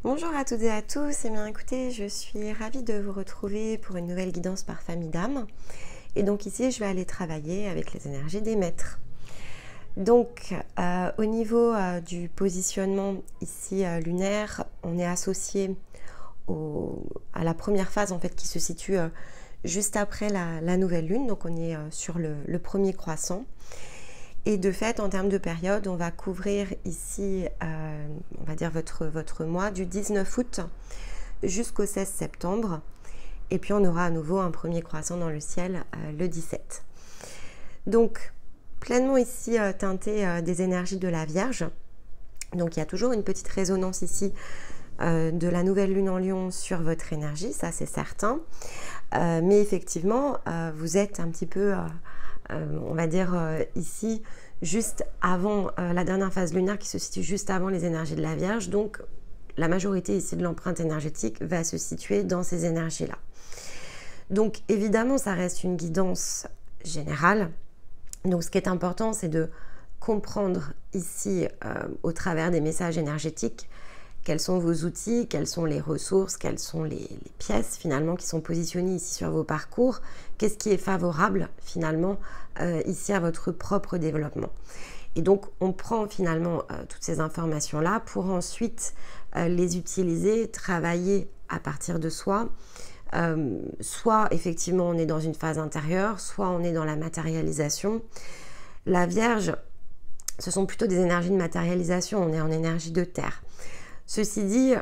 Bonjour à toutes et à tous, et bien écoutez, je suis ravie de vous retrouver pour une nouvelle guidance par famille d'âme. Et donc ici, je vais aller travailler avec les énergies des maîtres. Donc au niveau du positionnement ici lunaire, on est associé à la première phase en fait qui se situe juste après la nouvelle lune. Donc on est sur le premier croissant. Et de fait, en termes de période, on va couvrir ici, on va dire votre mois du 19 août jusqu'au 16 septembre. Et puis on aura à nouveau un premier croissant dans le ciel le 17. Donc pleinement ici teinté des énergies de la Vierge. Donc il y a toujours une petite résonance ici de la nouvelle lune en Lion sur votre énergie, ça c'est certain. Mais effectivement, vous êtes un petit peu... on va dire ici, juste avant la dernière phase lunaire qui se situe juste avant les énergies de la Vierge. Donc, la majorité ici de l'empreinte énergétique va se situer dans ces énergies-là. Donc, évidemment, ça reste une guidance générale. Donc, ce qui est important, c'est de comprendre ici, au travers des messages énergétiques, quels sont vos outils, quelles sont les ressources, quelles sont les pièces finalement qui sont positionnées ici sur vos parcours, qu'est-ce qui est favorable finalement ici à votre propre développement. Et donc on prend finalement toutes ces informations-là pour ensuite les utiliser, travailler à partir de soi. Soit effectivement on est dans une phase intérieure, soit on est dans la matérialisation. La Vierge, ce sont plutôt des énergies de matérialisation, on est en énergie de terre. Ceci dit,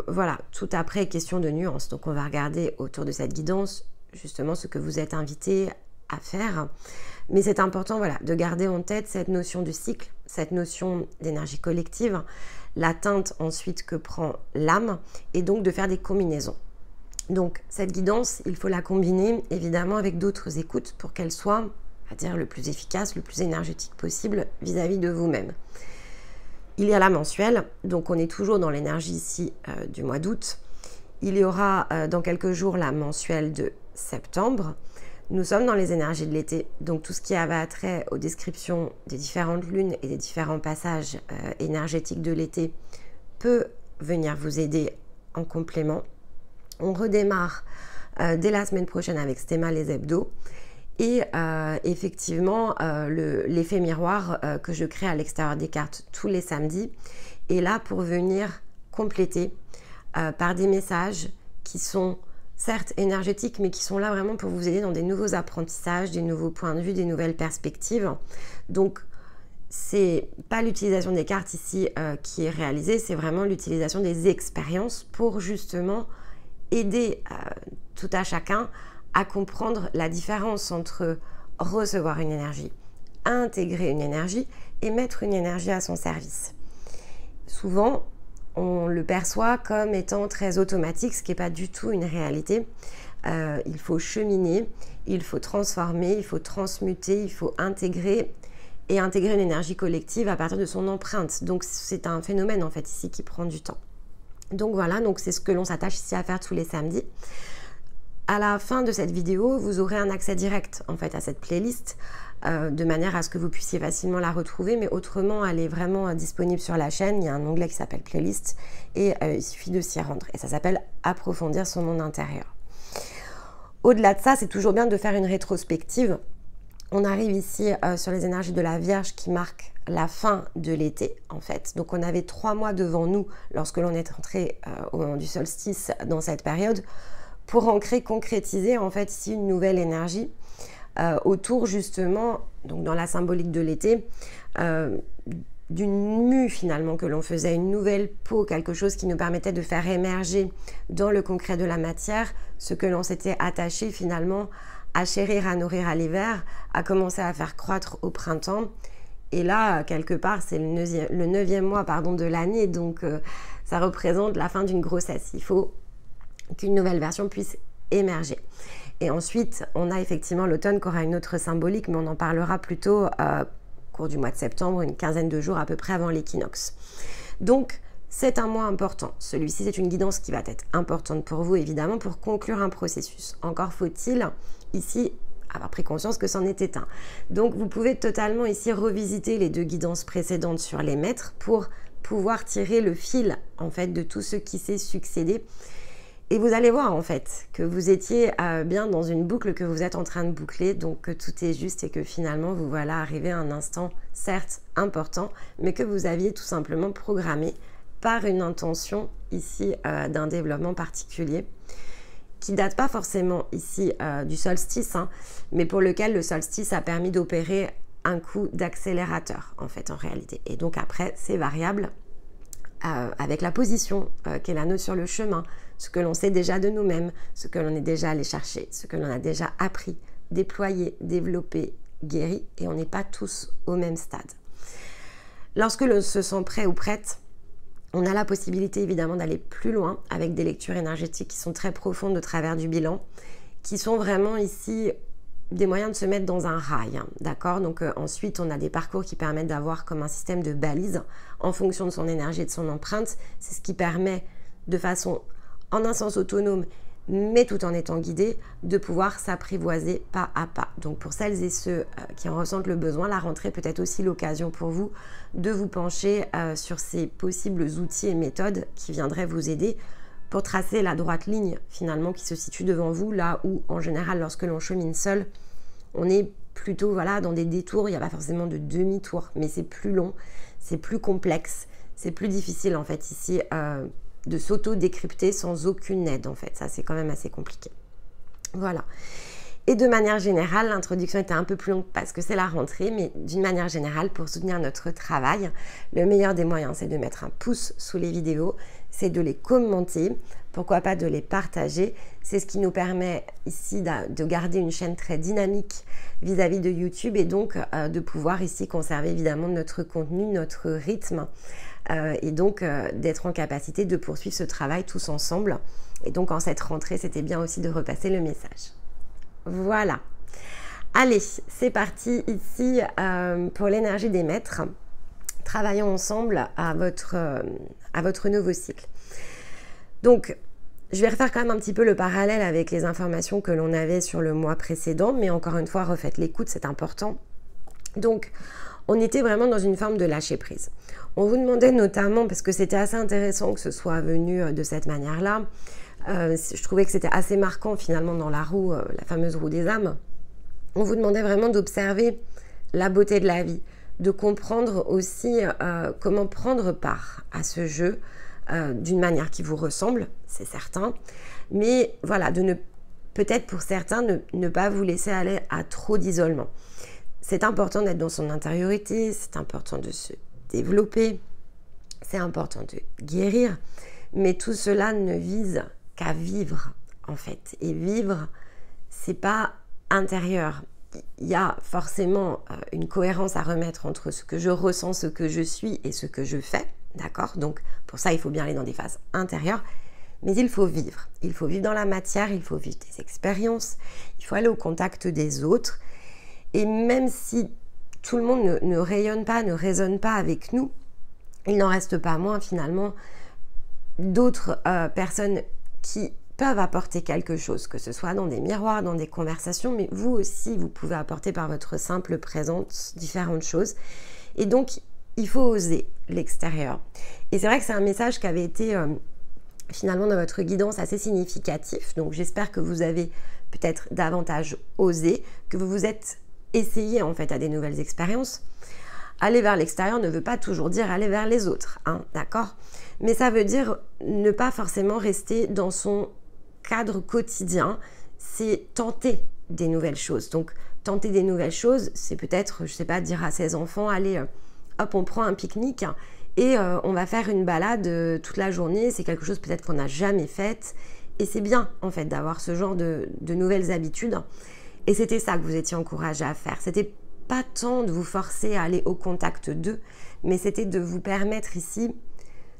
voilà, tout après, question de nuance. Donc, on va regarder autour de cette guidance, justement, ce que vous êtes invité à faire. Mais c'est important, voilà, de garder en tête cette notion de cycle, cette notion d'énergie collective, la teinte ensuite que prend l'âme, et donc de faire des combinaisons. Donc, cette guidance, il faut la combiner, évidemment, avec d'autres écoutes pour qu'elle soit, on va dire, le plus efficace, le plus énergétique possible vis-à-vis de vous-même. Il y a la mensuelle, donc on est toujours dans l'énergie ici du mois d'août. Il y aura dans quelques jours la mensuelle de septembre. Nous sommes dans les énergies de l'été, donc tout ce qui avait trait aux descriptions des différentes lunes et des différents passages énergétiques de l'été peut venir vous aider en complément. On redémarre dès la semaine prochaine avec Stéma les hebdos. Et effectivement, l'effet miroir que je crée à l'extérieur des cartes tous les samedis est là pour venir compléter par des messages qui sont certes énergétiques, mais qui sont là vraiment pour vous aider dans des nouveaux apprentissages, des nouveaux points de vue, des nouvelles perspectives. Donc, c'est pas l'utilisation des cartes ici qui est réalisée, c'est vraiment l'utilisation des expériences pour justement aider tout à chacun à comprendre la différence entre recevoir une énergie, intégrer une énergie et mettre une énergie à son service. Souvent, on le perçoit comme étant très automatique, ce qui n'est pas du tout une réalité. Il faut cheminer, il faut transformer, il faut transmuter, il faut intégrer et intégrer une énergie collective à partir de son empreinte. Donc c'est un phénomène en fait ici qui prend du temps. Donc voilà, donc c'est ce que l'on s'attache ici à faire tous les samedis. À la fin de cette vidéo, vous aurez un accès direct en fait à cette playlist de manière à ce que vous puissiez facilement la retrouver, mais autrement elle est vraiment disponible sur la chaîne. Il y a un onglet qui s'appelle playlist et il suffit de s'y rendre et ça s'appelle approfondir son monde intérieur. Au-delà de ça, c'est toujours bien de faire une rétrospective. On arrive ici sur les énergies de la Vierge qui marquent la fin de l'été en fait. Donc on avait 3 mois devant nous lorsque l'on est entré au moment du solstice dans cette période, pour ancrer, concrétiser en fait ici une nouvelle énergie autour justement, donc dans la symbolique de l'été, d'une mue finalement que l'on faisait, une nouvelle peau, quelque chose qui nous permettait de faire émerger dans le concret de la matière ce que l'on s'était attaché finalement à chérir, à nourrir à l'hiver, à commencer à faire croître au printemps. Et là, quelque part, c'est le 9e mois de l'année, donc ça représente la fin d'une grossesse. Il faut qu'une nouvelle version puisse émerger. Et ensuite, on a effectivement l'automne qui aura une autre symbolique, mais on en parlera plutôt au cours du mois de septembre, une quinzaine de jours à peu près avant l'équinoxe. Donc, c'est un mois important. Celui-ci, c'est une guidance qui va être importante pour vous, évidemment, pour conclure un processus. Encore faut-il, ici, avoir pris conscience que c'en était un. Donc, vous pouvez totalement ici revisiter les 2 guidances précédentes sur les maîtres pour pouvoir tirer le fil en fait de tout ce qui s'est succédé. Et vous allez voir en fait que vous étiez bien dans une boucle que vous êtes en train de boucler, donc que tout est juste et que finalement vous voilà arrivé à un instant certes important, mais que vous aviez tout simplement programmé par une intention ici d'un développement particulier qui date pas forcément ici du solstice, hein, mais pour lequel le solstice a permis d'opérer un coup d'accélérateur en fait en réalité. Et donc après c'est variable avec la position qui est la nôtre sur le chemin, ce que l'on sait déjà de nous-mêmes, ce que l'on est déjà allé chercher, ce que l'on a déjà appris, déployé, développé, guéri, et on n'est pas tous au même stade. Lorsque l'on se sent prêt ou prête, on a la possibilité évidemment d'aller plus loin avec des lectures énergétiques qui sont très profondes au travers du bilan, qui sont vraiment ici des moyens de se mettre dans un rail, hein, d'accord? Donc ensuite, on a des parcours qui permettent d'avoir comme un système de balises en fonction de son énergie et de son empreinte. C'est ce qui permet de façon, en un sens autonome, mais tout en étant guidé, de pouvoir s'apprivoiser pas à pas. Donc pour celles et ceux qui en ressentent le besoin, la rentrée peut être aussi l'occasion pour vous de vous pencher sur ces possibles outils et méthodes qui viendraient vous aider pour tracer la droite ligne finalement qui se situe devant vous, là où en général lorsque l'on chemine seul, on est plutôt voilà, dans des détours, il n'y a pas forcément de demi-tour, mais c'est plus long, c'est plus complexe, c'est plus difficile en fait ici de s'auto-décrypter sans aucune aide en fait, ça c'est quand même assez compliqué. Voilà. Et de manière générale, l'introduction était un peu plus longue parce que c'est la rentrée, mais d'une manière générale, pour soutenir notre travail, le meilleur des moyens, c'est de mettre un pouce sous les vidéos, c'est de les commenter, pourquoi pas de les partager. C'est ce qui nous permet ici de garder une chaîne très dynamique vis-à-vis de YouTube et donc de pouvoir ici conserver évidemment notre contenu, notre rythme et donc d'être en capacité de poursuivre ce travail tous ensemble. Et donc en cette rentrée, c'était bien aussi de repasser le message. Voilà. Allez, c'est parti ici pour l'énergie des maîtres. Travaillons ensemble à votre nouveau cycle. Donc, je vais refaire quand même un petit peu le parallèle avec les informations que l'on avait sur le mois précédent, mais encore une fois, refaites l'écoute, c'est important. Donc, on était vraiment dans une forme de lâcher prise. On vous demandait notamment, parce que c'était assez intéressant que ce soit venu de cette manière-là, je trouvais que c'était assez marquant finalement dans la roue, la fameuse roue des âmes. On vous demandait vraiment d'observer la beauté de la vie, de comprendre aussi comment prendre part à ce jeu d'une manière qui vous ressemble, c'est certain, mais voilà, de ne peut-être pour certains ne pas vous laisser aller à trop d'isolement. C'est important d'être dans son intériorité, c'est important de se développer, c'est important de guérir, mais tout cela ne vise qu'à vivre en fait. Et vivre, c'est pas intérieur. Il y a forcément une cohérence à remettre entre ce que je ressens, ce que je suis et ce que je fais, d'accord? Donc pour ça, il faut bien aller dans des phases intérieures, mais il faut vivre. Il faut vivre dans la matière, il faut vivre des expériences, il faut aller au contact des autres. Et même si tout le monde ne rayonne pas, ne résonne pas avec nous, il n'en reste pas moins finalement d'autres personnes qui peuvent apporter quelque chose, que ce soit dans des miroirs, dans des conversations, mais vous aussi, vous pouvez apporter par votre simple présence différentes choses. Et donc, il faut oser l'extérieur. Et c'est vrai que c'est un message qui avait été finalement dans votre guidance assez significatif. Donc, j'espère que vous avez peut-être davantage osé, que vous vous êtes essayé en fait à des nouvelles expériences. Aller vers l'extérieur ne veut pas toujours dire aller vers les autres, hein, d'accord? Mais ça veut dire ne pas forcément rester dans son cadre quotidien, c'est tenter des nouvelles choses. Donc, tenter des nouvelles choses, c'est peut-être, je sais pas, dire à ses enfants, allez, hop, on prend un pique-nique et on va faire une balade toute la journée. C'est quelque chose peut-être qu'on n'a jamais fait. Et c'est bien, en fait, d'avoir ce genre de nouvelles habitudes. Et c'était ça que vous étiez encouragé à faire. C'était pas tant de vous forcer à aller au contact d'eux, mais c'était de vous permettre ici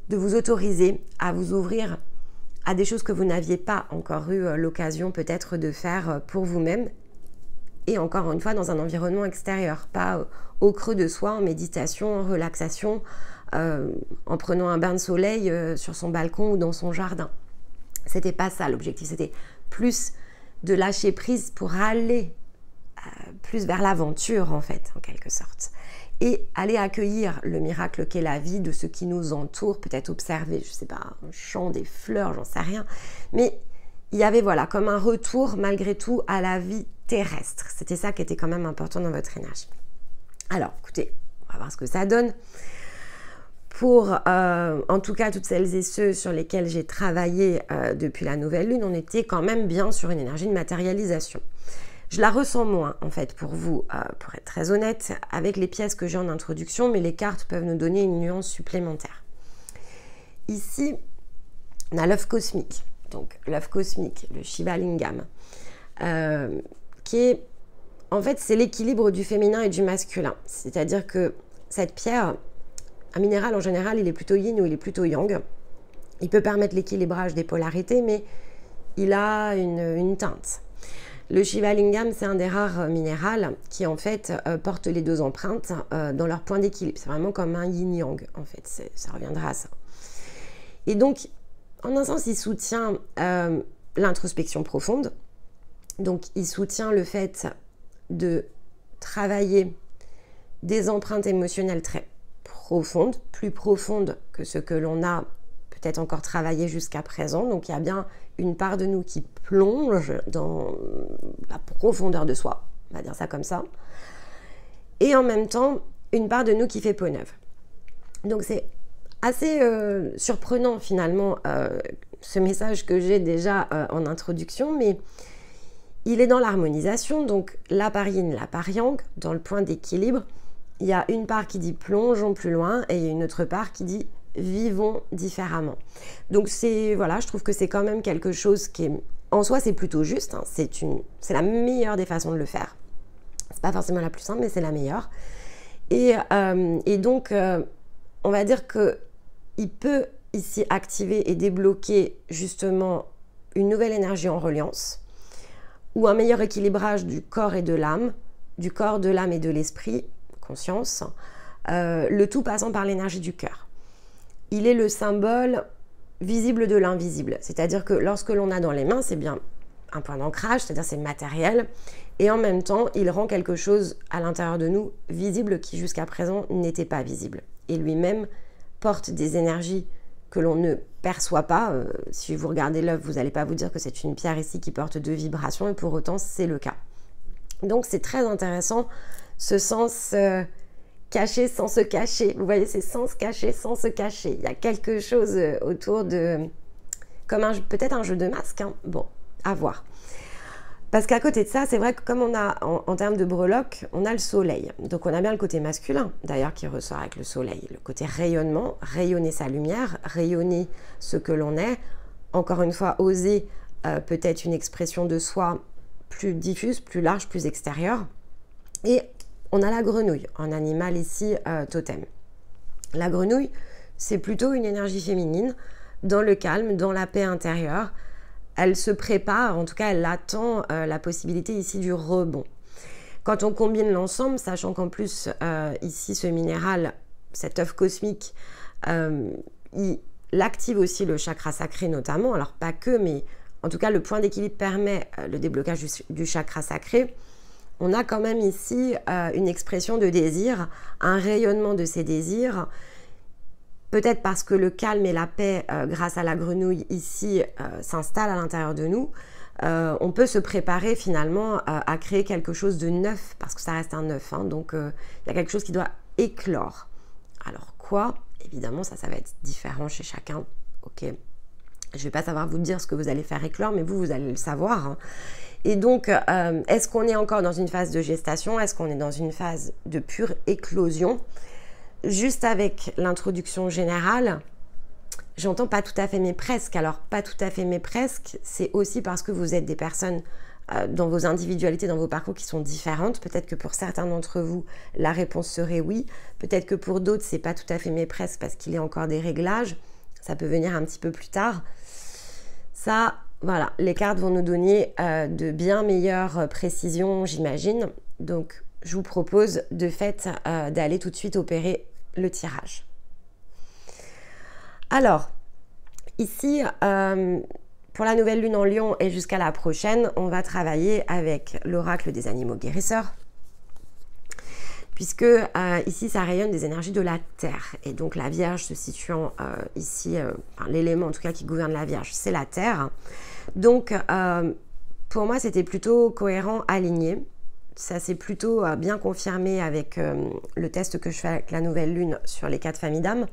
de vous autoriser à vous ouvrir à des choses que vous n'aviez pas encore eu l'occasion peut-être de faire pour vous-même et encore une fois dans un environnement extérieur, pas au creux de soi, en méditation, en relaxation, en prenant un bain de soleil sur son balcon ou dans son jardin. C'était pas ça l'objectif, c'était plus de lâcher prise pour aller plus vers l'aventure en fait, en quelque sorte. et aller accueillir le miracle qu'est la vie de ce qui nous entoure, peut-être observer, je sais pas, un champ, des fleurs, j'en sais rien. Mais il y avait voilà comme un retour malgré tout à la vie terrestre. C'était ça qui était quand même important dans votre énergie. Alors écoutez, on va voir ce que ça donne. Pour en tout cas toutes celles et ceux sur lesquels j'ai travaillé depuis la nouvelle lune, on était quand même bien sur une énergie de matérialisation. Je la ressens moins en fait pour vous, pour être très honnête, avec les pièces que j'ai en introduction, mais les cartes peuvent nous donner une nuance supplémentaire. Ici, on a l'œuf cosmique, donc l'œuf cosmique, le Shiva Lingam, qui est, en fait, c'est l'équilibre du féminin et du masculin. C'est-à-dire que cette pierre, un minéral en général, il est plutôt yin ou il est plutôt yang. Il peut permettre l'équilibrage des polarités, mais il a une teinte. Le Shiva Lingam, c'est un des rares minéraux qui en fait porte les deux empreintes dans leur point d'équilibre. C'est vraiment comme un yin-yang en fait, ça reviendra à ça. Et donc, en un sens, il soutient l'introspection profonde. Donc, il soutient le fait de travailler des empreintes émotionnelles très profondes, plus profondes que ce que l'on a peut-être encore travaillé jusqu'à présent. Donc, il y a bien une part de nous qui plonge dans la profondeur de soi, on va dire ça comme ça, et en même temps une part de nous qui fait peau neuve. Donc c'est assez surprenant finalement ce message que j'ai déjà en introduction, mais il est dans l'harmonisation, donc la part yin, la part yang, dans le point d'équilibre, il y a une part qui dit plongeons plus loin et il y a une autre part qui dit vivons différemment. Donc c'est voilà, je trouve que c'est quand même quelque chose qui est en soi c'est plutôt juste, hein, c'est la meilleure des façons de le faire. C'est pas forcément la plus simple, mais c'est la meilleure. Et donc on va dire que il peut ici activer et débloquer justement une nouvelle énergie en reliance ou un meilleur équilibrage du corps et de l'âme, du corps, de l'âme et de l'esprit, conscience, le tout passant par l'énergie du cœur. Il est le symbole visible de l'invisible. C'est-à-dire que lorsque l'on a dans les mains, c'est bien un point d'ancrage, c'est-à-dire c'est matériel, et en même temps, il rend quelque chose à l'intérieur de nous visible qui jusqu'à présent n'était pas visible. Et lui-même porte des énergies que l'on ne perçoit pas. Si vous regardez l'œuvre, vous n'allez pas vous dire que c'est une pierre ici qui porte deux vibrations, et pour autant, c'est le cas. Donc c'est très intéressant, ce sens caché sans se cacher. Vous voyez, c'est sans se cacher, sans se cacher. Il y a quelque chose autour de... comme peut-être un jeu de masque. Hein. Bon, à voir. Parce qu'à côté de ça, c'est vrai que comme on a, en termes de breloque, on a le soleil. Donc on a bien le côté masculin, d'ailleurs, qui ressort avec le soleil. Le côté rayonnement, rayonner sa lumière, rayonner ce que l'on est. Encore une fois, oser peut-être une expression de soi plus diffuse, plus large, plus extérieure. Et on a la grenouille, un animal ici totem. La grenouille, c'est plutôt une énergie féminine, dans le calme, dans la paix intérieure. Elle se prépare, en tout cas elle attend la possibilité ici du rebond. Quand on combine l'ensemble, sachant qu'en plus ici ce minéral, cet œuf cosmique, il active aussi le chakra sacré notamment, alors pas que, mais en tout cas le point d'équilibre permet le déblocage du chakra sacré. On a quand même ici une expression de désir, un rayonnement de ces désirs, peut-être parce que le calme et la paix, grâce à la grenouille ici, s'installent à l'intérieur de nous. On peut se préparer finalement à créer quelque chose de neuf, parce que ça reste un œuf, hein, donc il y a quelque chose qui doit éclore. Alors quoi? Évidemment, ça va être différent chez chacun, ok. Je ne vais pas savoir vous dire ce que vous allez faire éclore, mais vous allez le savoir, hein. Et donc, est-ce qu'on est encore dans une phase de gestation? Est-ce qu'on est dans une phase de pure éclosion? Juste avec l'introduction générale, j'entends pas tout à fait mais presque. Alors, pas tout à fait mais presque, c'est aussi parce que vous êtes des personnes dans vos individualités, dans vos parcours qui sont différentes. Peut-être que pour certains d'entre vous, la réponse serait oui. Peut-être que pour d'autres, c'est pas tout à fait mais presque parce qu'il y a encore des réglages. Ça peut venir un petit peu plus tard. Ça... Voilà, les cartes vont nous donner de bien meilleures précisions, j'imagine. Donc, je vous propose de fait d'aller tout de suite opérer le tirage. Alors, ici, pour la nouvelle lune en Lion et jusqu'à la prochaine, on va travailler avec l'oracle des animaux guérisseurs. puisque ici ça rayonne des énergies de la Terre. Et donc la Vierge se situant ici, l'élément en tout cas qui gouverne la Vierge, c'est la Terre. Donc pour moi c'était plutôt cohérent, aligné. Ça s'est plutôt bien confirmé avec le test que je fais avec la nouvelle lune sur les 4 familles d'âmes.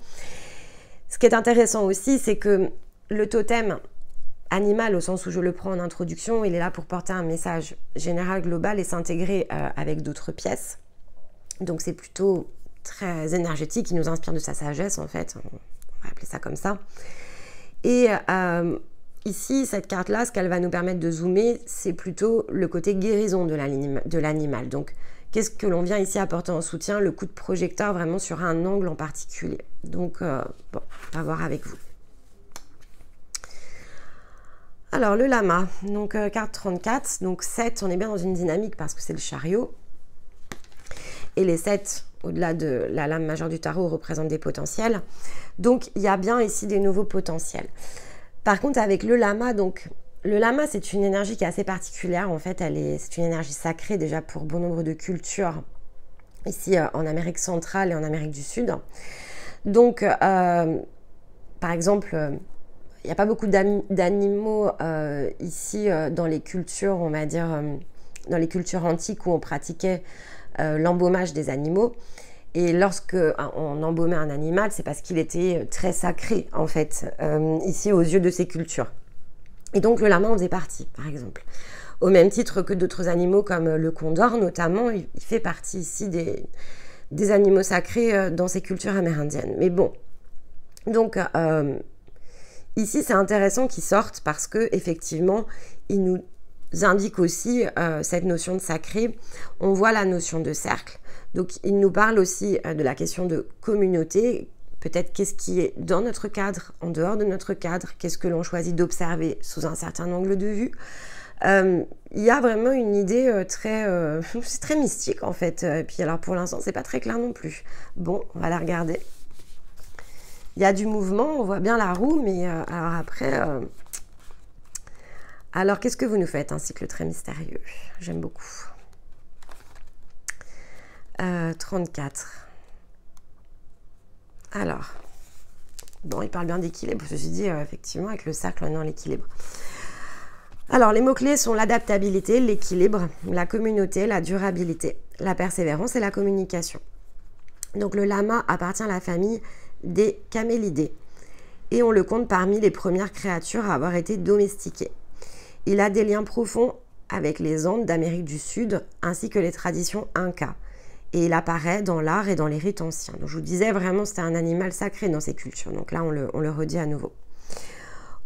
Ce qui est intéressant aussi, c'est que le totem animal, au sens où je le prends en introduction, il est là pour porter un message général, global et s'intégrer avec d'autres pièces. Donc c'est plutôt très énergétique, il nous inspire de sa sagesse en fait, on va appeler ça comme ça. Et ici, cette carte-là, ce qu'elle va nous permettre de zoomer, c'est plutôt le côté guérison de l'animal. Donc, qu'est-ce que l'on vient ici apporter en soutien? Le coup de projecteur vraiment sur un angle en particulier. Donc, bon, on va voir avec vous. Alors, le lama, donc carte 34, donc 7, on est bien dans une dynamique parce que c'est le chariot. Et les 7, au-delà de la lame majeure du tarot, représentent des potentiels. Donc, il y a bien ici des nouveaux potentiels. Par contre, avec le lama, donc le lama, c'est une énergie qui est assez particulière. En fait, c'est une énergie sacrée déjà pour bon nombre de cultures ici en Amérique centrale et en Amérique du Sud. Donc, par exemple, il n'y a pas beaucoup d'animaux ici dans les cultures, on va dire, dans les cultures antiques où on pratiquait l'embaumage des animaux. Et lorsque on embaumait un animal, c'est parce qu'il était très sacré, en fait, ici aux yeux de ces cultures. Et donc le lama en faisait partie, par exemple. Au même titre que d'autres animaux, comme le condor notamment, il fait partie ici des animaux sacrés dans ces cultures amérindiennes. Mais bon, donc ici c'est intéressant qu'ils sortent parce que effectivement, ils nous indiquent aussi cette notion de sacré. On voit la notion de cercle. Donc, il nous parle aussi de la question de communauté, peut-être qu'est-ce qui est dans notre cadre, en dehors de notre cadre, qu'est-ce que l'on choisit d'observer sous un certain angle de vue. Il y a vraiment une idée c'est très mystique en fait, et puis alors pour l'instant, c'est pas très clair non plus. Bon, on va la regarder. Il y a du mouvement, on voit bien la roue, mais alors après... Alors, qu'est-ce que vous nous faites? Un cycle très mystérieux, j'aime beaucoup. 34. Alors, bon, il parle bien d'équilibre. Ceci dit, effectivement, avec le cercle, on est dans l'équilibre. Alors, les mots-clés sont l'adaptabilité, l'équilibre, la communauté, la durabilité, la persévérance et la communication. Donc, le lama appartient à la famille des camélidés et on le compte parmi les premières créatures à avoir été domestiquées. Il a des liens profonds avec les Andes d'Amérique du Sud ainsi que les traditions incas. Et il apparaît dans l'art et dans les rites anciens. Donc je vous disais vraiment c'était un animal sacré dans ces cultures. Donc là on le redit à nouveau.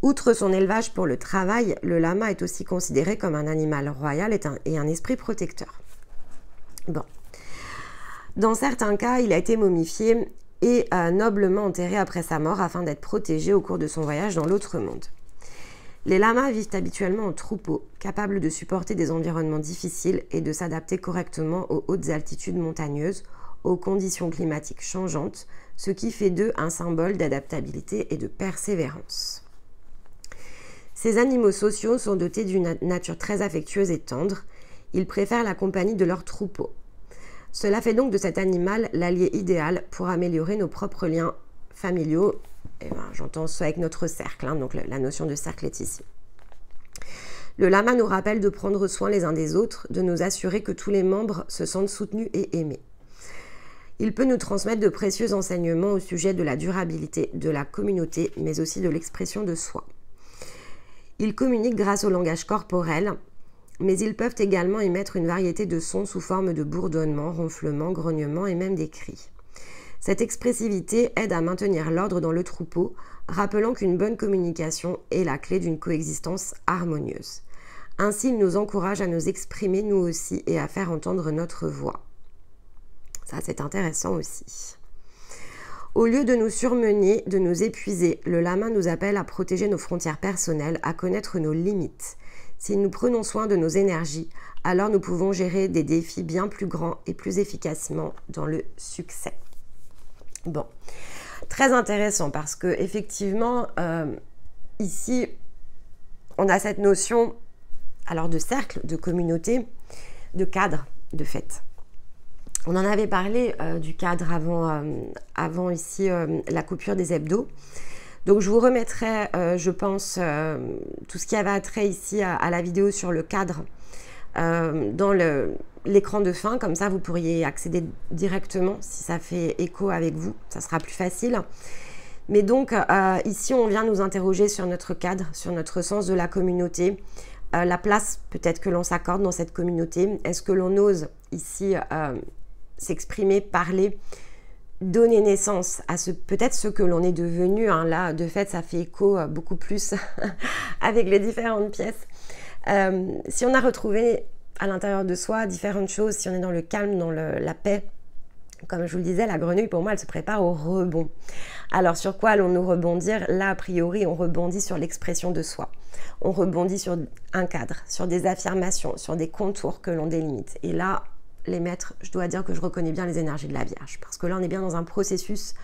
Outre son élevage pour le travail, le lama est aussi considéré comme un animal royal et un esprit protecteur. Bon. Dans certains cas, il a été momifié et noblement enterré après sa mort afin d'être protégé au cours de son voyage dans l'autre monde. Les lamas vivent habituellement en troupeau, capables de supporter des environnements difficiles et de s'adapter correctement aux hautes altitudes montagneuses, aux conditions climatiques changeantes, ce qui fait d'eux un symbole d'adaptabilité et de persévérance. Ces animaux sociaux sont dotés d'une nature très affectueuse et tendre. Ils préfèrent la compagnie de leur troupeau. Cela fait donc de cet animal l'allié idéal pour améliorer nos propres liens familiaux. Eh ben, j'entends ça avec notre cercle, donc la notion de cercle est ici. Le lama nous rappelle de prendre soin les uns des autres, de nous assurer que tous les membres se sentent soutenus et aimés. Il peut nous transmettre de précieux enseignements au sujet de la durabilité de la communauté, mais aussi de l'expression de soi. Ils communiquent grâce au langage corporel, mais ils peuvent également émettre une variété de sons sous forme de bourdonnements, ronflements, grognements et même des cris. Cette expressivité aide à maintenir l'ordre dans le troupeau, rappelant qu'une bonne communication est la clé d'une coexistence harmonieuse. Ainsi, il nous encourage à nous exprimer nous aussi et à faire entendre notre voix. Ça, c'est intéressant aussi. Au lieu de nous surmener, de nous épuiser, le lama nous appelle à protéger nos frontières personnelles, à connaître nos limites. Si nous prenons soin de nos énergies, alors nous pouvons gérer des défis bien plus grands et plus efficacement dans le succès. Bon, très intéressant parce que effectivement, ici, on a cette notion alors de cercle, de communauté, de cadre, de fait. On en avait parlé du cadre avant ici la coupure des hebdos. Donc je vous remettrai, je pense, tout ce qui avait attrait ici à la vidéo sur le cadre dans l'écran de fin. Comme ça, vous pourriez accéder directement si ça fait écho avec vous. Ça sera plus facile. Mais donc, ici, on vient nous interroger sur notre cadre, sur notre sens de la communauté, la place peut-être que l'on s'accorde dans cette communauté. Est-ce que l'on ose ici s'exprimer, parler, donner naissance à peut-être ce que l'on est devenu, hein. Là, de fait, ça fait écho beaucoup plus avec les différentes pièces. Si on a retrouvé à l'intérieur de soi différentes choses, si on est dans le calme, dans la paix, comme je vous le disais, la grenouille, pour moi, elle se prépare au rebond. Alors, sur quoi allons-nous rebondir? Là, a priori, on rebondit sur l'expression de soi. On rebondit sur un cadre, sur des affirmations, sur des contours que l'on délimite. Et là, les maîtres, je dois dire que je reconnais bien les énergies de la Vierge, parce que là, on est bien dans un processus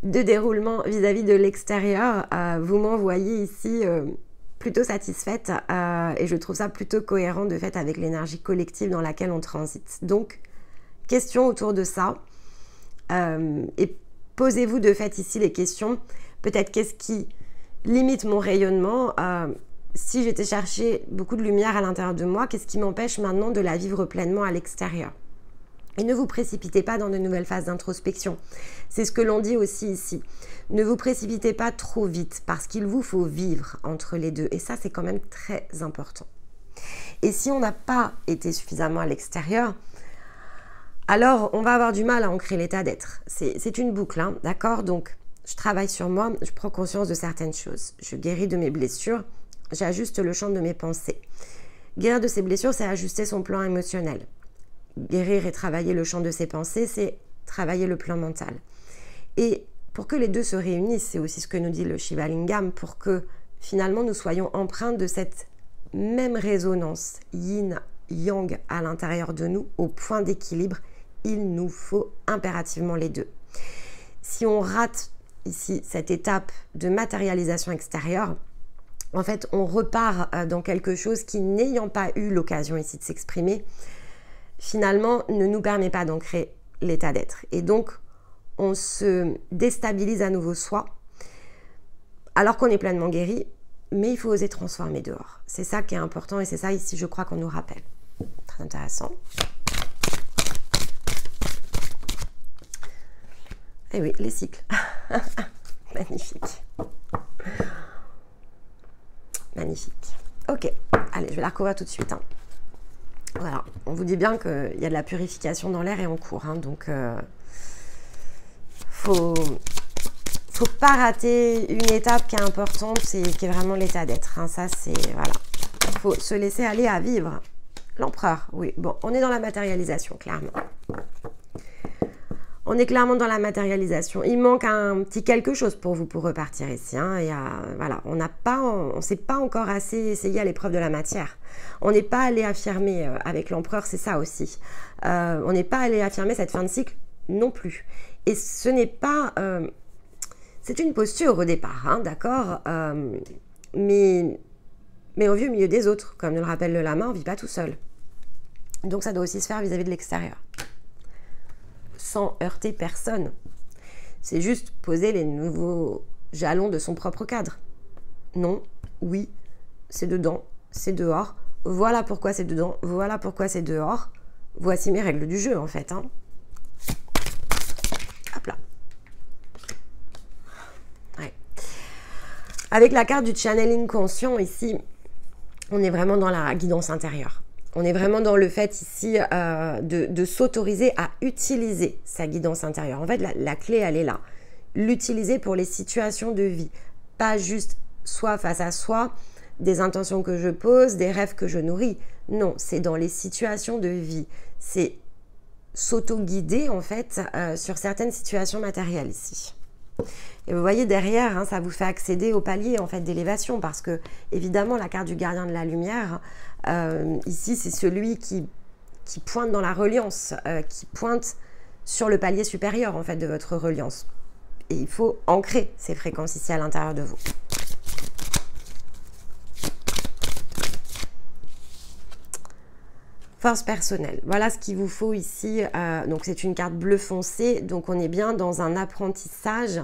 de déroulement vis-à-vis de l'extérieur. Vous m'envoyez ici plutôt satisfaite, et je trouve ça plutôt cohérent de fait avec l'énergie collective dans laquelle on transite. Donc, question autour de ça, et posez-vous de fait ici les questions. Peut-être qu'est-ce qui limite mon rayonnement? Si j'étais chercher beaucoup de lumière à l'intérieur de moi, qu'est-ce qui m'empêche maintenant de la vivre pleinement à l'extérieur? Et ne vous précipitez pas dans de nouvelles phases d'introspection. C'est ce que l'on dit aussi ici. Ne vous précipitez pas trop vite parce qu'il vous faut vivre entre les deux. Et ça, c'est quand même très important. Et si on n'a pas été suffisamment à l'extérieur, alors on va avoir du mal à ancrer l'état d'être. C'est une boucle, hein, d'accord? Donc, je travaille sur moi, je prends conscience de certaines choses. Je guéris de mes blessures, j'ajuste le champ de mes pensées. Guérir de ses blessures, c'est ajuster son plan émotionnel. Guérir et travailler le champ de ses pensées, c'est travailler le plan mental. Et pour que les deux se réunissent, c'est aussi ce que nous dit le Shiva Lingam, pour que finalement nous soyons empreints de cette même résonance yin-yang à l'intérieur de nous, au point d'équilibre, il nous faut impérativement les deux. Si on rate ici cette étape de matérialisation extérieure, en fait, on repart dans quelque chose qui, n'ayant pas eu l'occasion ici de s'exprimer, finalement, ne nous permet pas d'ancrer l'état d'être. Et donc, on se déstabilise à nouveau soi, alors qu'on est pleinement guéri, mais il faut oser transformer dehors. C'est ça qui est important et c'est ça ici, je crois, qu'on nous rappelle. Très intéressant. Et oui, les cycles. Magnifique. Magnifique. Ok, allez, je vais la recouvrir tout de suite, hein. Voilà, on vous dit bien qu'il y a de la purification dans l'air et en cours, hein, donc faut pas rater une étape qui est importante, qui est vraiment l'état d'être, hein. Ça, c'est, voilà, il faut se laisser aller à vivre. L'empereur, oui, bon, on est dans la matérialisation, clairement. On est clairement dans la matérialisation. Il manque un petit quelque chose pour vous pour repartir ici, hein. Et voilà, on s'est pas encore assez essayé à l'épreuve de la matière. On n'est pas allé affirmer avec l'empereur, c'est ça aussi. On n'est pas allé affirmer cette fin de cycle non plus. Et ce n'est pas... c'est une posture au départ, hein, d'accord, mais on vit au milieu des autres. Comme nous le rappelle le lama, on ne vit pas tout seul. Donc ça doit aussi se faire vis-à-vis de l'extérieur. Sans heurter personne. C'est juste poser les nouveaux jalons de son propre cadre. Non, oui, c'est dedans, c'est dehors. Voilà pourquoi c'est dedans, voilà pourquoi c'est dehors. Voici mes règles du jeu, en fait, hein. Hop là. Ouais. Avec la carte du channeling conscient, ici, on est vraiment dans la guidance intérieure. On est vraiment dans le fait ici de s'autoriser à utiliser sa guidance intérieure. En fait, la clé, elle est là. L'utiliser pour les situations de vie. Pas juste soi face à soi, des intentions que je pose, des rêves que je nourris. Non, c'est dans les situations de vie. C'est s'auto-guider, en fait, sur certaines situations matérielles ici. Et vous voyez derrière, hein, ça vous fait accéder au palier en fait d'élévation parce que évidemment la carte du gardien de la lumière, ici c'est celui qui pointe dans la reliance, qui pointe sur le palier supérieur en fait de votre reliance. Et il faut ancrer ces fréquences ici à l'intérieur de vous. Force personnelle, voilà ce qu'il vous faut ici. Donc c'est une carte bleu foncé, donc on est bien dans un apprentissage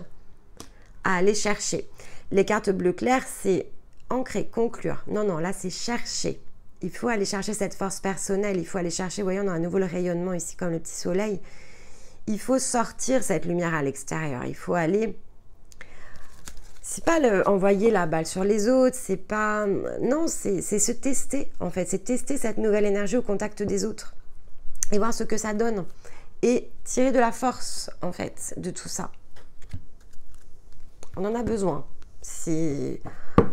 à aller chercher. Les cartes bleu clair, c'est ancrer, conclure. Non, non, là c'est chercher. Il faut aller chercher cette force personnelle, il faut aller chercher, voyons, on a à nouveau le rayonnement ici comme le petit soleil. Il faut sortir cette lumière à l'extérieur, il faut aller... C'est pas envoyer la balle sur les autres, c'est pas... Non, c'est se tester, en fait. C'est tester cette nouvelle énergie au contact des autres. Et voir ce que ça donne. Et tirer de la force, en fait, de tout ça. On en a besoin.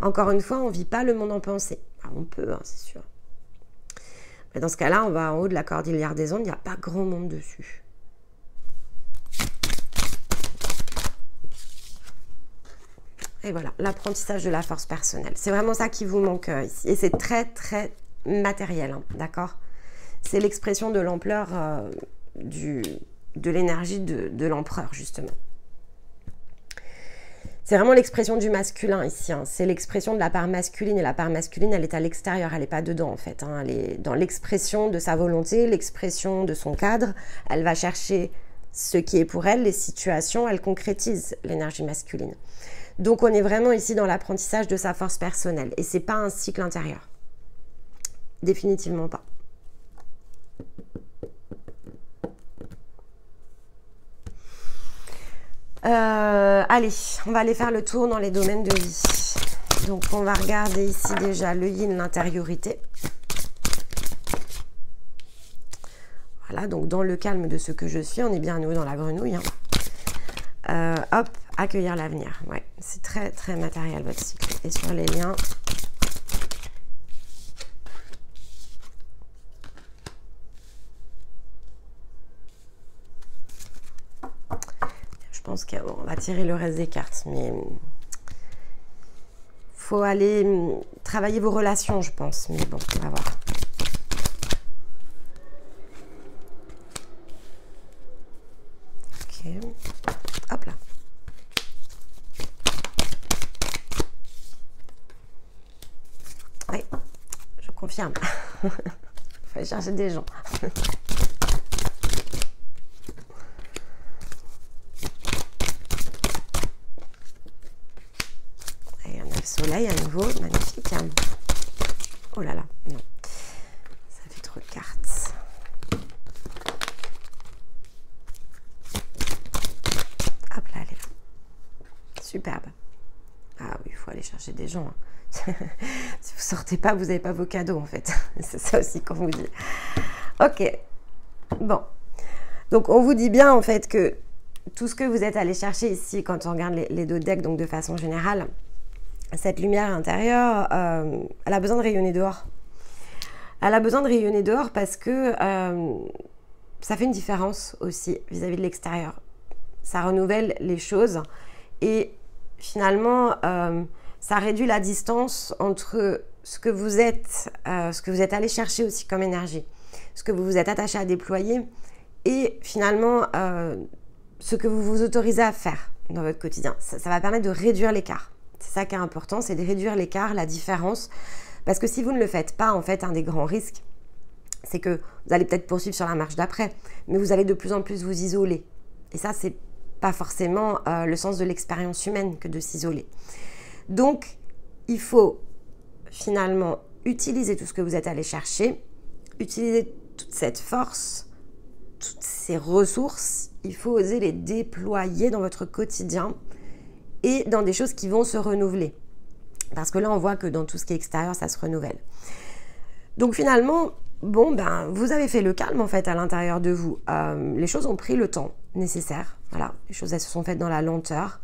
Encore une fois, on ne vit pas le monde en pensée. Alors, on peut, hein, c'est sûr. Mais dans ce cas-là, on va en haut de la cordillère des Andes, il n'y a pas grand monde dessus. Et voilà, l'apprentissage de la force personnelle. C'est vraiment ça qui vous manque ici. Et c'est très, très matériel, hein, d'accord? C'est l'expression de l'ampleur de l'énergie de l'empereur, justement. C'est vraiment l'expression du masculin ici. Hein. C'est l'expression de la part masculine. Et la part masculine, elle est à l'extérieur. Elle n'est pas dedans, en fait. Hein. Elle est dans l'expression de sa volonté, l'expression de son cadre. Elle va chercher ce qui est pour elle, les situations. Elle concrétise l'énergie masculine. Donc, on est vraiment ici dans l'apprentissage de sa force personnelle. Et ce n'est pas un cycle intérieur. Définitivement pas. Allez, on va aller faire le tour dans les domaines de vie. Donc, on va regarder ici déjà le yin, l'intériorité. Voilà, donc dans le calme de ce que je suis, on est bien à nouveau dans la grenouille. Hein. Hop, accueillir l'avenir. Ouais, c'est très, très matériel votre cycle. Et sur les liens... Je pense qu'on va tirer le reste des cartes, mais il faut aller travailler vos relations, je pense. Mais bon, on va voir. Ok, hop là. Oui, je confirme. Il faut aller chercher des gens. Soleil à nouveau, magnifique. Hein. Oh là là, non. Ça fait trop de cartes. Hop là, elle est là. Superbe. Ah oui, il faut aller chercher des gens. Hein. Si vous sortez pas, vous n'avez pas vos cadeaux en fait. C'est ça aussi qu'on vous dit. Ok. Bon. Donc on vous dit bien en fait que tout ce que vous êtes allé chercher ici, quand on regarde les deux decks, donc de façon générale, cette lumière intérieure, elle a besoin de rayonner dehors. Elle a besoin de rayonner dehors parce que ça fait une différence aussi vis-à-vis de l'extérieur. Ça renouvelle les choses et finalement, ça réduit la distance entre ce que vous êtes allé chercher aussi comme énergie, ce que vous vous êtes attaché à déployer et finalement, ce que vous vous autorisez à faire dans votre quotidien. Ça va permettre de réduire l'écart. C'est ça qui est important, c'est de réduire l'écart, la différence. Parce que si vous ne le faites pas, en fait, un des grands risques, c'est que vous allez peut-être poursuivre sur la marche d'après, mais vous allez de plus en plus vous isoler. Et ça, c'est pas forcément le sens de l'expérience humaine que de s'isoler. Donc, il faut finalement utiliser tout ce que vous êtes allé chercher, utiliser toute cette force, toutes ces ressources. Il faut oser les déployer dans votre quotidien et dans des choses qui vont se renouveler. Parce que là, on voit que dans tout ce qui est extérieur, ça se renouvelle. Donc finalement, bon, ben, vous avez fait le calme en fait à l'intérieur de vous. Les choses ont pris le temps nécessaire. Voilà, les choses, elles se sont faites dans la lenteur.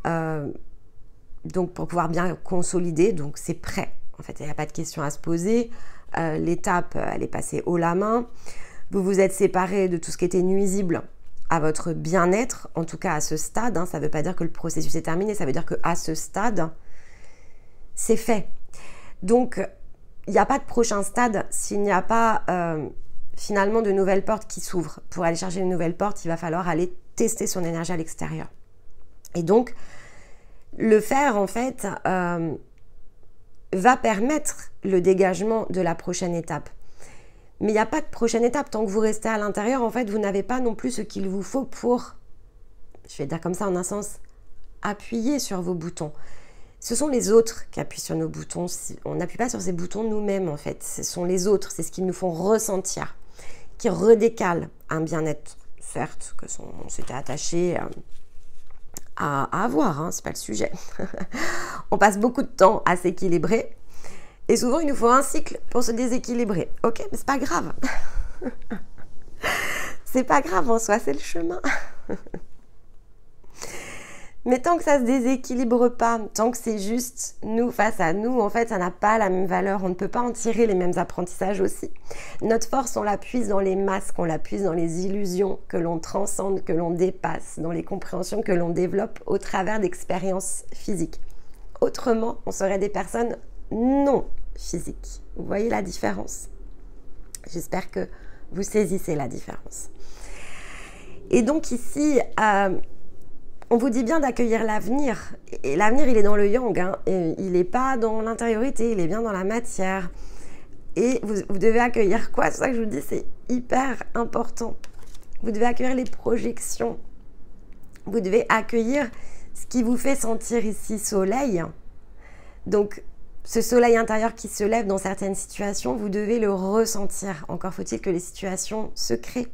Donc pour pouvoir bien consolider, donc c'est prêt. En fait, il n'y a pas de question à se poser. L'étape, elle est passée haut la main. Vous vous êtes séparés de tout ce qui était nuisible à votre bien-être, en tout cas à ce stade. Hein, ça ne veut pas dire que le processus est terminé, ça veut dire qu'à ce stade, c'est fait. Donc, il n'y a pas de prochain stade s'il n'y a pas finalement de nouvelles portes qui s'ouvrent. Pour aller chercher une nouvelle porte, il va falloir aller tester son énergie à l'extérieur. Et donc, le faire, en fait, va permettre le dégagement de la prochaine étape. Mais il n'y a pas de prochaine étape. Tant que vous restez à l'intérieur, en fait, vous n'avez pas non plus ce qu'il vous faut pour, je vais dire comme ça en un sens, appuyer sur vos boutons. Ce sont les autres qui appuient sur nos boutons. On n'appuie pas sur ces boutons nous-mêmes, en fait. Ce sont les autres, c'est ce qu'ils nous font ressentir, qui redécalent un bien-être, certes, que on s'était attaché à avoir, hein, c'est pas le sujet. On passe beaucoup de temps à s'équilibrer. Et souvent, il nous faut un cycle pour se déséquilibrer. Ok, mais c'est pas grave. C'est pas grave en soi, c'est le chemin. Mais tant que ça se déséquilibre pas, tant que c'est juste nous face à nous, en fait, ça n'a pas la même valeur. On ne peut pas en tirer les mêmes apprentissages aussi. Notre force, on la puise dans les masques, on la puise dans les illusions que l'on transcende, que l'on dépasse, dans les compréhensions que l'on développe au travers d'expériences physiques. Autrement, on serait des personnes non physiques. Vous voyez la différence? J'espère que vous saisissez la différence. Et donc ici, on vous dit bien d'accueillir l'avenir. Et l'avenir, il est dans le yang. Hein. Et il n'est pas dans l'intériorité, il est bien dans la matière. Et vous devez accueillir quoi? C'est ça que je vous dis, c'est hyper important. Vous devez accueillir les projections. Vous devez accueillir ce qui vous fait sentir ici soleil. Donc, ce soleil intérieur qui se lève dans certaines situations, vous devez le ressentir. Encore faut-il que les situations se créent.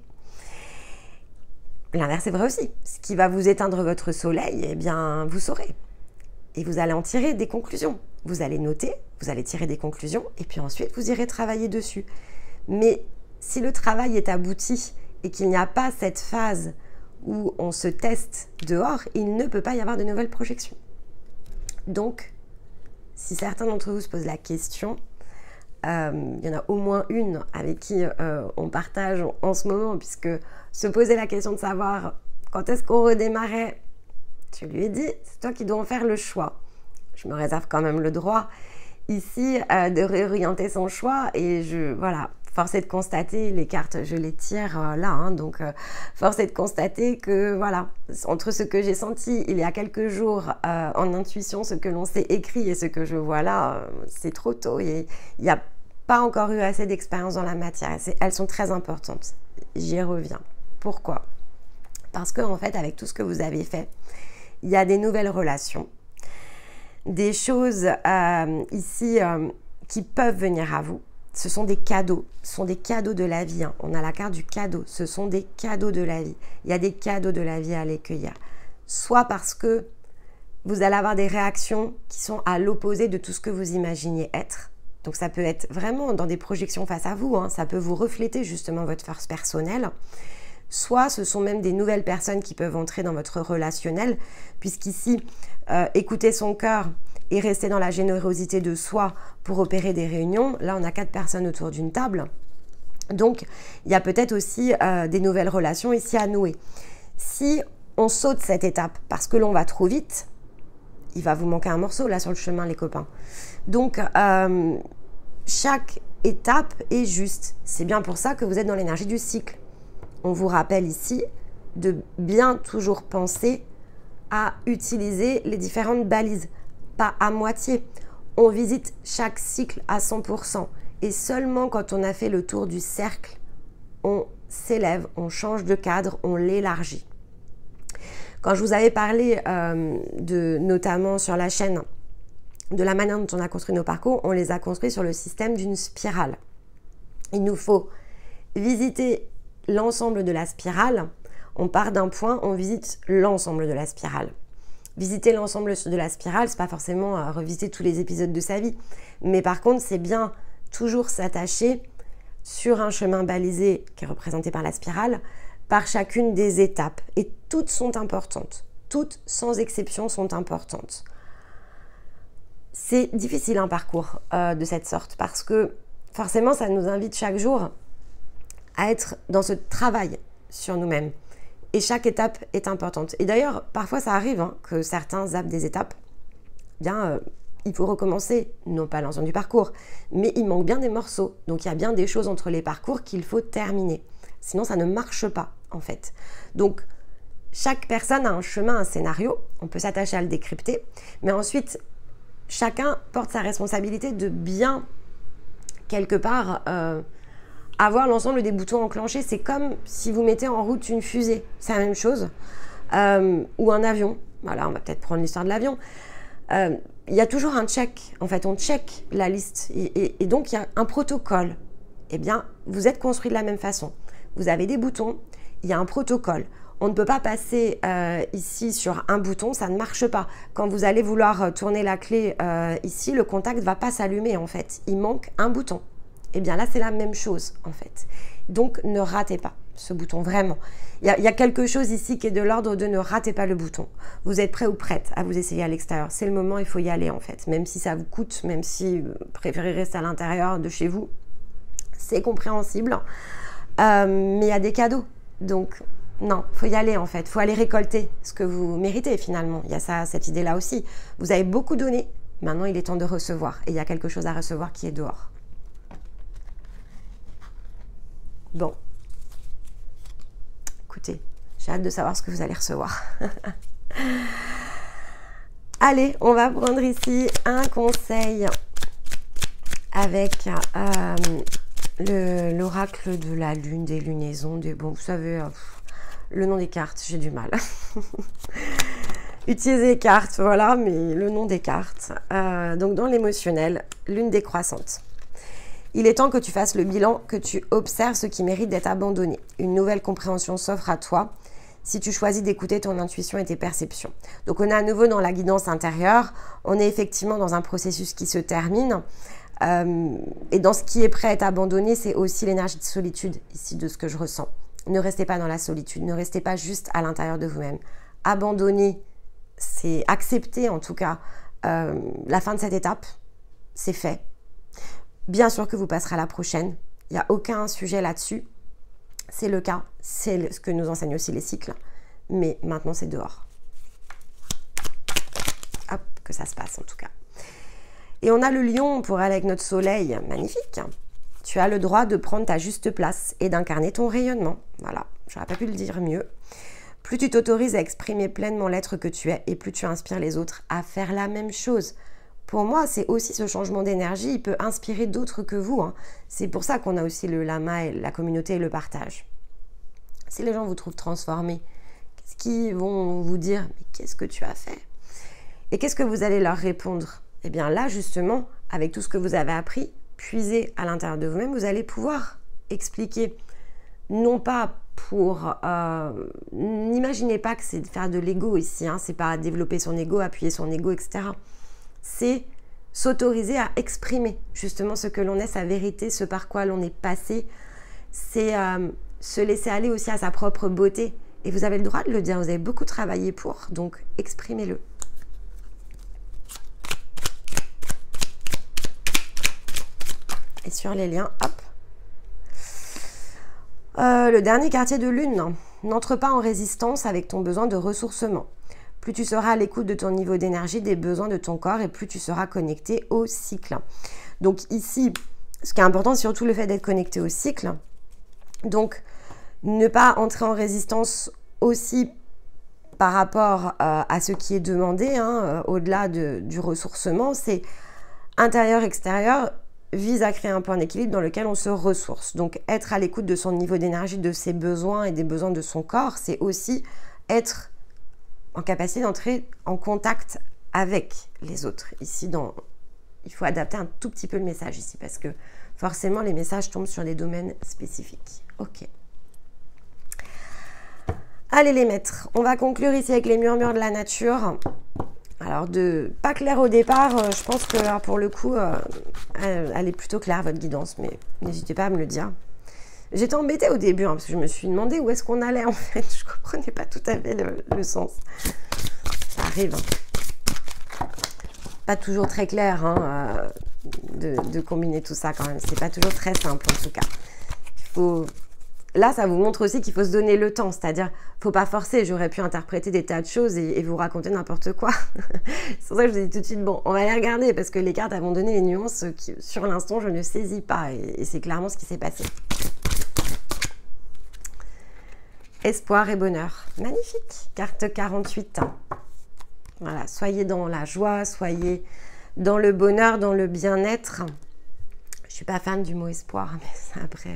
L'inverse est vrai aussi. Ce qui va vous éteindre votre soleil, eh bien, vous saurez. Et vous allez en tirer des conclusions. Vous allez noter, vous allez tirer des conclusions, et puis ensuite, vous irez travailler dessus. Mais si le travail est abouti et qu'il n'y a pas cette phase où on se teste dehors, il ne peut pas y avoir de nouvelles projections. Donc, si certains d'entre vous se posent la question, il y en a au moins une avec qui on partage en ce moment, puisque se poser la question de savoir quand est-ce qu'on redémarrait, je lui ai dit, c'est toi qui dois en faire le choix. Je me réserve quand même le droit ici de réorienter son choix, et voilà, force est de constater, les cartes je les tire là, hein, donc force est de constater que voilà, entre ce que j'ai senti il y a quelques jours en intuition, ce que l'on s'est écrit et ce que je vois là, c'est trop tôt, et il n'y a pas encore eu assez d'expérience dans la matière. Elles sont très importantes, j'y reviens. Pourquoi? Parce que en fait, avec tout ce que vous avez fait, il y a des nouvelles relations, des choses ici qui peuvent venir à vous. Ce sont des cadeaux, ce sont des cadeaux de la vie. Hein. On a la carte du cadeau, ce sont des cadeaux de la vie. Il y a des cadeaux de la vie à les cueillir. Soit parce que vous allez avoir des réactions qui sont à l'opposé de tout ce que vous imaginiez être. Donc ça peut être vraiment dans des projections face à vous, hein. Ça peut vous refléter justement votre force personnelle. Soit ce sont même des nouvelles personnes qui peuvent entrer dans votre relationnel, puisqu'ici, écouter son cœur et rester dans la générosité de soi pour opérer des réunions, là on a 4 personnes autour d'une table. Donc il y a peut-être aussi des nouvelles relations ici à nouer. Si on saute cette étape parce que l'on va trop vite, il va vous manquer un morceau là sur le chemin, les copains. Donc chaque étape est juste. C'est bien pour ça que vous êtes dans l'énergie du cycle. On vous rappelle ici de bien toujours penser à utiliser les différentes balises, pas à moitié. On visite chaque cycle à 100%. Et seulement quand on a fait le tour du cercle, on s'élève, on change de cadre, on l'élargit. Quand je vous avais parlé notamment sur la chaîne, de la manière dont on a construit nos parcours, on les a construits sur le système d'une spirale. Il nous faut visiter l'ensemble de la spirale. On part d'un point, on visite l'ensemble de la spirale. Visiter l'ensemble de la spirale, c'est pas forcément revisiter tous les épisodes de sa vie, mais par contre, c'est bien toujours s'attacher sur un chemin balisé qui est représenté par la spirale, par chacune des étapes. Et toutes sont importantes. Toutes, sans exception, sont importantes. C'est difficile un parcours de cette sorte parce que forcément, ça nous invite chaque jour à être dans ce travail sur nous-mêmes. Et chaque étape est importante. Et d'ailleurs, parfois, ça arrive hein, que certains zappent des étapes. Bien, il faut recommencer, non pas l'ensemble du parcours, mais il manque bien des morceaux. Donc, il y a bien des choses entre les parcours qu'il faut terminer. Sinon, ça ne marche pas, en fait. Donc, chaque personne a un chemin, un scénario. On peut s'attacher à le décrypter. Mais ensuite, chacun porte sa responsabilité de bien, quelque part, avoir l'ensemble des boutons enclenchés, c'est comme si vous mettez en route une fusée. C'est la même chose. Ou un avion. Voilà, on va peut-être prendre l'histoire de l'avion. Il y a toujours un check. En fait, on check la liste. Et donc, il y a un protocole. Eh bien, vous êtes construit de la même façon. Vous avez des boutons, il y a un protocole. On ne peut pas passer ici sur un bouton, ça ne marche pas. Quand vous allez vouloir tourner la clé ici, le contact ne va pas s'allumer en fait. Il manque un bouton. Eh bien là, c'est la même chose en fait. Donc, ne ratez pas ce bouton, vraiment. Il y a quelque chose ici qui est de l'ordre de ne ratez pas le bouton. Vous êtes prêt ou prête à vous essayer à l'extérieur. C'est le moment, il faut y aller en fait. Même si ça vous coûte, même si vous préférez rester à l'intérieur de chez vous, c'est compréhensible. Mais il y a des cadeaux. Donc, non, il faut y aller en fait. Il faut aller récolter ce que vous méritez finalement. Il y a ça, cette idée-là aussi. Vous avez beaucoup donné. Maintenant, il est temps de recevoir. Et il y a quelque chose à recevoir qui est dehors. Bon. Écoutez, j'ai hâte de savoir ce que vous allez recevoir. Allez, on va prendre ici un conseil avec l'oracle de la lune, des lunaisons, bon, vous savez, le nom des cartes, j'ai du mal. Utiliser les cartes, voilà, mais le nom des cartes. Donc dans l'émotionnel, lune décroissante. Il est temps que tu fasses le bilan, que tu observes ce qui mérite d'être abandonné. Une nouvelle compréhension s'offre à toi si tu choisis d'écouter ton intuition et tes perceptions. Donc on est à nouveau dans la guidance intérieure. On est effectivement dans un processus qui se termine. Et dans ce qui est prêt à être abandonné, c'est aussi l'énergie de solitude, ici, de ce que je ressens. Ne restez pas dans la solitude, ne restez pas juste à l'intérieur de vous-même. Abandonner, c'est accepter en tout cas la fin de cette étape, c'est fait. Bien sûr que vous passerez à la prochaine, il n'y a aucun sujet là-dessus. C'est le cas, c'est ce que nous enseignent aussi les cycles, mais maintenant c'est dehors. Hop, que ça se passe en tout cas. Et on a le lion pour aller avec notre soleil, magnifique. Tu as le droit de prendre ta juste place et d'incarner ton rayonnement. Voilà, j'aurais pas pu le dire mieux. Plus tu t'autorises à exprimer pleinement l'être que tu es et plus tu inspires les autres à faire la même chose. Pour moi, c'est aussi ce changement d'énergie, il peut inspirer d'autres que vous. Hein. C'est pour ça qu'on a aussi le lama, et la communauté et le partage. Si les gens vous trouvent transformé, qu'est-ce qu'ils vont vous dire? Mais qu'est-ce que tu as fait? Et qu'est-ce que vous allez leur répondre? Eh bien là, justement, avec tout ce que vous avez appris, puisez à l'intérieur de vous-même, vous allez pouvoir expliquer, non pas pour... n'imaginez pas que c'est de faire de l'ego ici, hein, c'est pas développer son ego, appuyer son ego, etc. C'est s'autoriser à exprimer justement ce que l'on est, sa vérité, ce par quoi l'on est passé. C'est se laisser aller aussi à sa propre beauté. Et vous avez le droit de le dire, vous avez beaucoup travaillé pour, donc exprimez-le. Et sur les liens, hop. Le dernier quartier de lune, n'entre pas en résistance avec ton besoin de ressourcement. Plus tu seras à l'écoute de ton niveau d'énergie, des besoins de ton corps et plus tu seras connecté au cycle. Donc ici, ce qui est important, c'est surtout le fait d'être connecté au cycle. Donc, ne pas entrer en résistance aussi par rapport à ce qui est demandé, hein, au-delà du ressourcement, c'est intérieur-extérieur, vise à créer un point d'équilibre dans lequel on se ressource. Donc, être à l'écoute de son niveau d'énergie, de ses besoins et des besoins de son corps, c'est aussi être en capacité d'entrer en contact avec les autres. Ici, il faut adapter un tout petit peu le message ici parce que forcément, les messages tombent sur des domaines spécifiques. Ok. Allez les maîtres, on va conclure ici avec les murmures de la nature. Alors, pas clair au départ, je pense que pour le coup, elle est plutôt claire, votre guidance, mais n'hésitez pas à me le dire. J'étais embêtée au début, hein, parce que je me suis demandé où est-ce qu'on allait en fait. Je ne comprenais pas tout à fait le sens. Ça arrive. Hein. Pas toujours très clair hein, de combiner tout ça quand même. C'est pas toujours très simple en tout cas. Là, ça vous montre aussi qu'il faut se donner le temps. C'est-à-dire, il ne faut pas forcer. J'aurais pu interpréter des tas de choses et vous raconter n'importe quoi. C'est pour ça que je vous dis tout de suite, bon, on va les regarder parce que les cartes vont donner les nuances qui, sur l'instant, je ne saisis pas. Et c'est clairement ce qui s'est passé. Espoir et bonheur. Magnifique. Carte 48. Voilà, soyez dans la joie, soyez dans le bonheur, dans le bien-être. Je suis pas fan du mot espoir, mais ça après...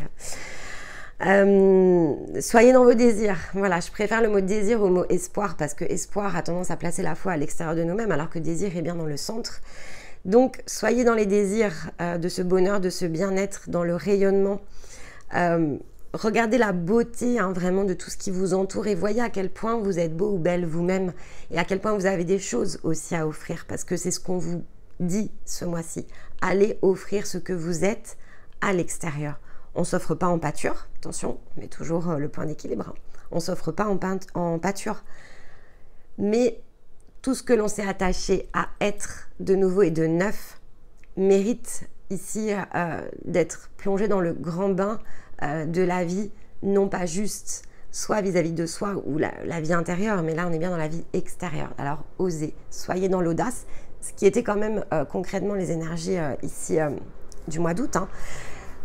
soyez dans vos désirs. Voilà, je préfère le mot désir au mot espoir parce que espoir a tendance à placer la foi à l'extérieur de nous-mêmes alors que désir est bien dans le centre. Donc, soyez dans les désirs de ce bonheur, de ce bien-être, dans le rayonnement. Regardez la beauté vraiment de tout ce qui vous entoure et voyez à quel point vous êtes beau ou belle vous-même et à quel point vous avez des choses aussi à offrir parce que c'est ce qu'on vous dit ce mois-ci. Allez offrir ce que vous êtes à l'extérieur. On ne s'offre pas en pâture, attention, mais toujours le point d'équilibre. On ne s'offre pas en pâture. Mais tout ce que l'on s'est attaché à être de nouveau et de neuf mérite ici d'être plongé dans le grand bain de la vie, non pas juste soit vis-à-vis de soi ou la vie intérieure, mais là on est bien dans la vie extérieure. Alors osez, soyez dans l'audace, ce qui était quand même concrètement les énergies ici du mois d'août.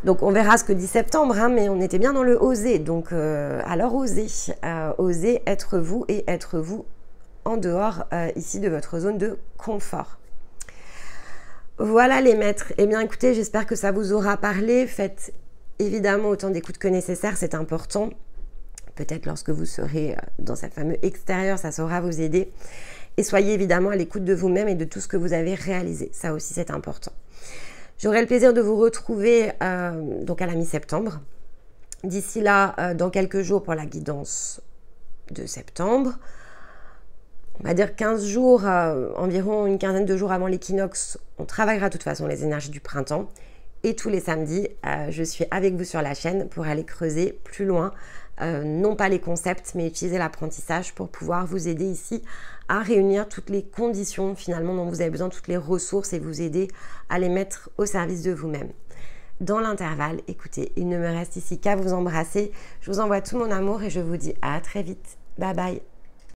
Donc on verra ce que dit septembre, mais on était bien dans le oser. Donc alors osez, osez être vous et être vous en dehors ici de votre zone de confort. Voilà les maîtres. Eh bien écoutez, j'espère que ça vous aura parlé. Faites évidemment autant d'écoute que nécessaire, c'est important. Peut-être lorsque vous serez dans cette fameuse extérieure, ça saura vous aider. Et soyez évidemment à l'écoute de vous-même et de tout ce que vous avez réalisé. Ça aussi, c'est important. J'aurai le plaisir de vous retrouver donc à la mi-septembre. D'ici là, dans quelques jours pour la guidance de septembre. On va dire 15 jours, environ une quinzaine de jours avant l'équinoxe. On travaillera de toute façon les énergies du printemps. Et tous les samedis, je suis avec vous sur la chaîne pour aller creuser plus loin, non pas les concepts, mais utiliser l'apprentissage pour pouvoir vous aider ici à réunir toutes les conditions finalement dont vous avez besoin, toutes les ressources et vous aider à les mettre au service de vous-même. Dans l'intervalle, écoutez, il ne me reste ici qu'à vous embrasser. Je vous envoie tout mon amour et je vous dis à très vite. Bye bye.